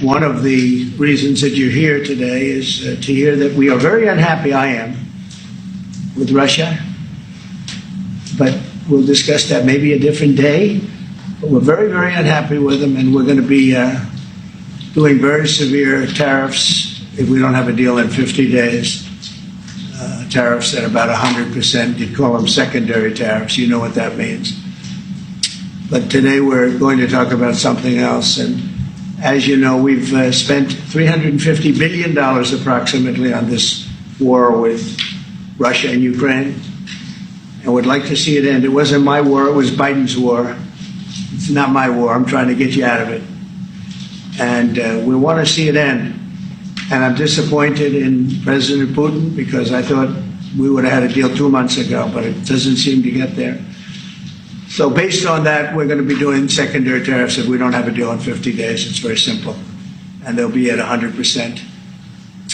One of the reasons that you're here today is to hear that we are very unhappy, I am, with Russia. But we'll discuss that maybe a different day. But we're very, very unhappy with them, and we're going to be doing very severe tariffs if we don't have a deal in 50 days. Tariffs at about 100%. You'd call them secondary tariffs. You know what that means. But today we're going to talk about something else. And as you know, we've spent $350 billion approximately on this war with Russia and Ukraine. And would like to see it end. It wasn't my war, it was Biden's war. It's not my war. I'm trying to get you out of it. And we want to see it end. And I'm disappointed in President Putin because I thought we would have had a deal 2 months ago, but it doesn't seem to get there. So based on that, we're going to be doing secondary tariffs if we don't have a deal in 50 days. It's very simple. And they'll be at 100%.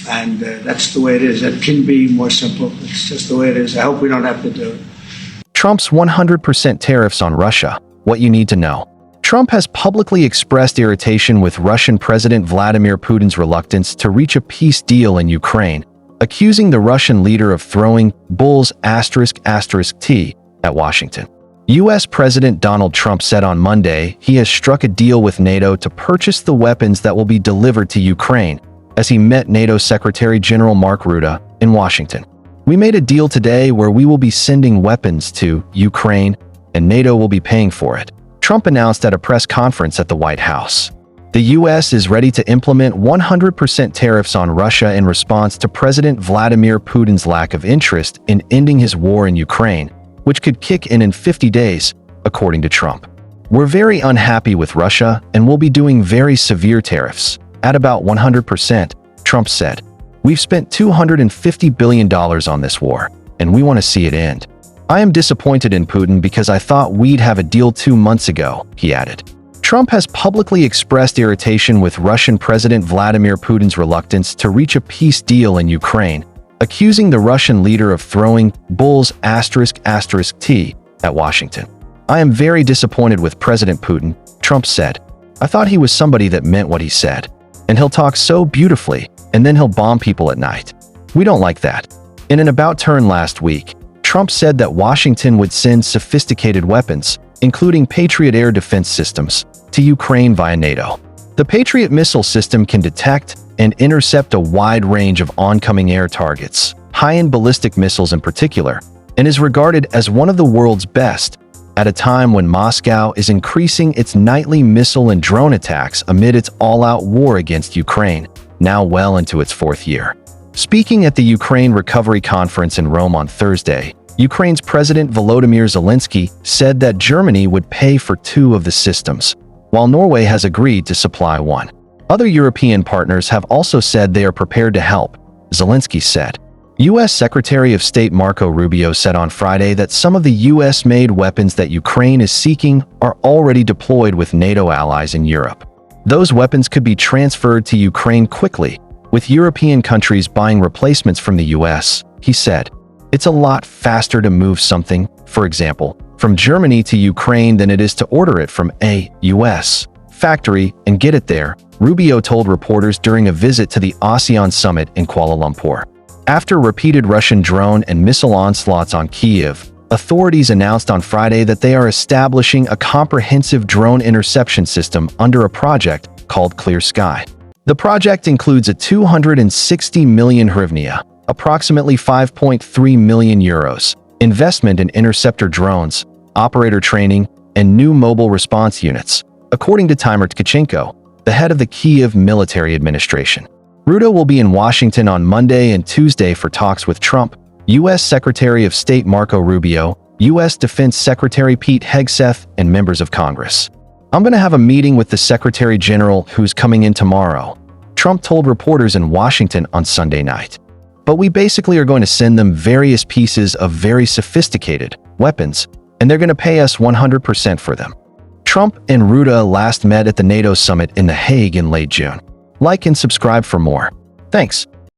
And that's the way it is. That can be more simple. It's just the way it is. I hope we don't have to do it. Trump's 100% tariffs on Russia. What you need to know. Trump has publicly expressed irritation with Russian President Vladimir Putin's reluctance to reach a peace deal in Ukraine, accusing the Russian leader of throwing bulls***t at Washington. U.S. President Donald Trump said on Monday he has struck a deal with NATO to purchase the weapons that will be delivered to Ukraine as he met NATO Secretary General Mark Rutte in Washington. "We made a deal today where we will be sending weapons to Ukraine and NATO will be paying for it," Trump announced at a press conference at the White House. The U.S. is ready to implement 100% tariffs on Russia in response to President Vladimir Putin's lack of interest in ending his war in Ukraine, which could kick in 50 days, according to Trump. "We're very unhappy with Russia and will be doing very severe tariffs, at about 100%, Trump said. "We've spent $250 billion on this war, and we want to see it end. I am disappointed in Putin because I thought we'd have a deal 2 months ago," he added. Trump has publicly expressed irritation with Russian President Vladimir Putin's reluctance to reach a peace deal in Ukraine, accusing the Russian leader of throwing bulls***t at Washington. "I am very disappointed with President Putin," Trump said. "I thought he was somebody that meant what he said. And he'll talk so beautifully, and then he'll bomb people at night. We don't like that." In an about-turn last week, Trump said that Washington would send sophisticated weapons, including Patriot air defense systems, to Ukraine via NATO. The Patriot missile system can detect and intercept a wide range of oncoming air targets, high-end ballistic missiles in particular, and is regarded as one of the world's best, at a time when Moscow is increasing its nightly missile and drone attacks amid its all-out war against Ukraine, now well into its 4th year. Speaking at the Ukraine Recovery Conference in Rome on Thursday, Ukraine's President Volodymyr Zelensky said that Germany would pay for 2 of the systems, while Norway has agreed to supply 1. Other European partners have also said they are prepared to help, Zelensky said. U.S. Secretary of State Marco Rubio said on Friday that some of the U.S.-made weapons that Ukraine is seeking are already deployed with NATO allies in Europe. Those weapons could be transferred to Ukraine quickly, with European countries buying replacements from the U.S., he said. "It's a lot faster to move something, for example, from Germany to Ukraine than it is to order it from a U.S. factory and get it there," Rubio told reporters during a visit to the ASEAN summit in Kuala Lumpur. After repeated Russian drone and missile onslaughts on Kyiv, authorities announced on Friday that they are establishing a comprehensive drone interception system under a project called Clear Sky. The project includes a 260 million hryvnia, approximately 5.3 million euros, investment in interceptor drones, operator training, and new mobile response units, according to Timur Tkachenko, the head of the Kyiv military administration. Rutte will be in Washington on Monday and Tuesday for talks with Trump, U.S. Secretary of State Marco Rubio, U.S. Defense Secretary Pete Hegseth, and members of Congress. "I'm going to have a meeting with the Secretary General who's coming in tomorrow," Trump told reporters in Washington on Sunday night. "But we basically are going to send them various pieces of very sophisticated weapons, and they're going to pay us 100% for them." Trump and Rutte last met at the NATO summit in The Hague in late June. Like and subscribe for more. Thanks.